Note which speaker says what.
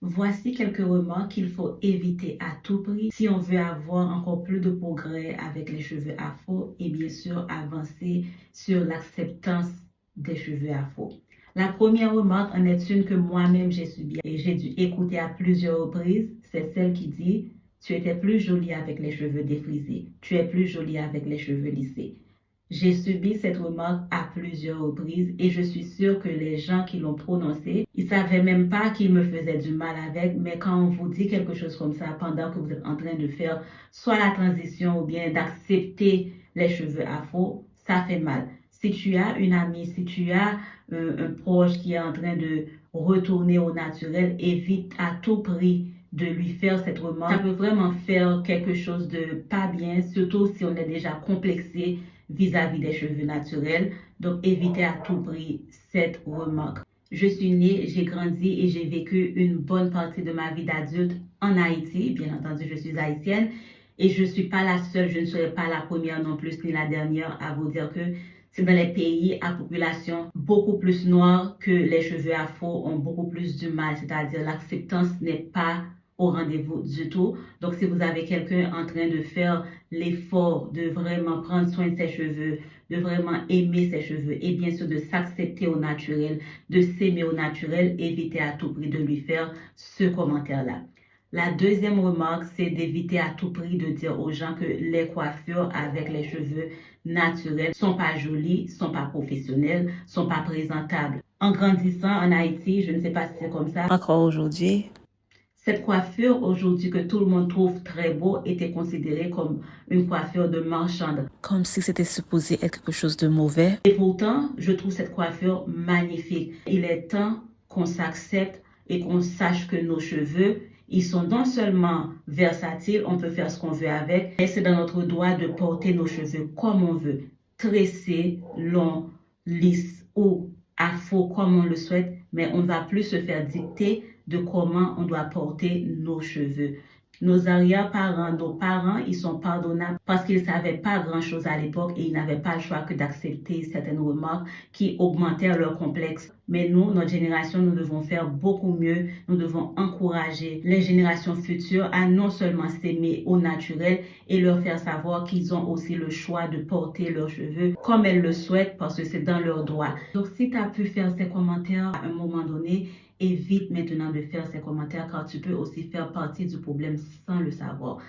Speaker 1: Voici quelques remarques qu'il faut éviter à tout prix si on veut avoir encore plus de progrès avec les cheveux afro et bien sûr avancer sur l'acceptance des cheveux afro. La première remarque en est une que moi-même j'ai subie et j'ai dû écouter à plusieurs reprises, c'est celle qui dit tu étais plus jolie avec les cheveux défrisés, tu es plus jolie avec les cheveux lissés. J'ai subi cette remarque à plusieurs reprises et je suis sûre que les gens qui l'ont prononcée, ils savaient même pas qu'ils me faisaient du mal avec, mais quand on vous dit quelque chose comme ça pendant que vous êtes en train de faire soit la transition ou bien d'accepter les cheveux afro, ça fait mal. Si tu as une amie, si tu as un proche qui est en train de retourner au naturel, évite à tout prix de lui faire cette remarque. Ça peut vraiment faire quelque chose de pas bien, surtout si on est déjà complexé vis-à-vis des cheveux naturels. Donc, évitez à tout prix cette remarque. Je suis née, j'ai grandi et j'ai vécu une bonne partie de ma vie d'adulte en Haïti. Bien entendu, je suis haïtienne et je ne suis pas la seule, je ne serai pas la première non plus ni la dernière à vous dire que c'est dans les pays à population beaucoup plus noire que les cheveux afro ont beaucoup plus du mal, c'est-à-dire l'acceptance n'est pas au rendez-vous du tout. Donc, si vous avez quelqu'un en train de faire l'effort de vraiment prendre soin de ses cheveux, de vraiment aimer ses cheveux et bien sûr de s'accepter au naturel, de s'aimer au naturel, évitez à tout prix de lui faire ce commentaire-là. La deuxième remarque, c'est d'éviter à tout prix de dire aux gens que les coiffures avec les cheveux naturels sont pas jolies, sont pas professionnelles, sont pas présentables. En grandissant en Haïti, je ne sais pas si c'est comme ça encore aujourd'hui. Cette coiffure aujourd'hui que tout le monde trouve très beau était considérée comme une coiffure de marchande.
Speaker 2: Comme si c'était supposé être quelque chose de mauvais.
Speaker 1: Et pourtant, je trouve cette coiffure magnifique. Il est temps qu'on s'accepte et qu'on sache que nos cheveux, ils sont non seulement versatiles, on peut faire ce qu'on veut avec, mais c'est dans notre droit de porter nos cheveux comme on veut, tressés, longs, lisses ou afro comme on le souhaite, mais on ne va plus se faire dicter de comment on doit porter nos cheveux. Nos arrière-parents, nos parents, ils sont pardonnables parce qu'ils ne savaient pas grand-chose à l'époque et ils n'avaient pas le choix que d'accepter certaines remarques qui augmentaient leur complexe. Mais nous, notre génération, nous devons faire beaucoup mieux. Nous devons encourager les générations futures à non seulement s'aimer au naturel et leur faire savoir qu'ils ont aussi le choix de porter leurs cheveux comme elles le souhaitent parce que c'est dans leur droit. Donc, si tu as pu faire ces commentaires à un moment donné, évite maintenant de faire ces commentaires car tu peux aussi faire partie du problème sans le savoir.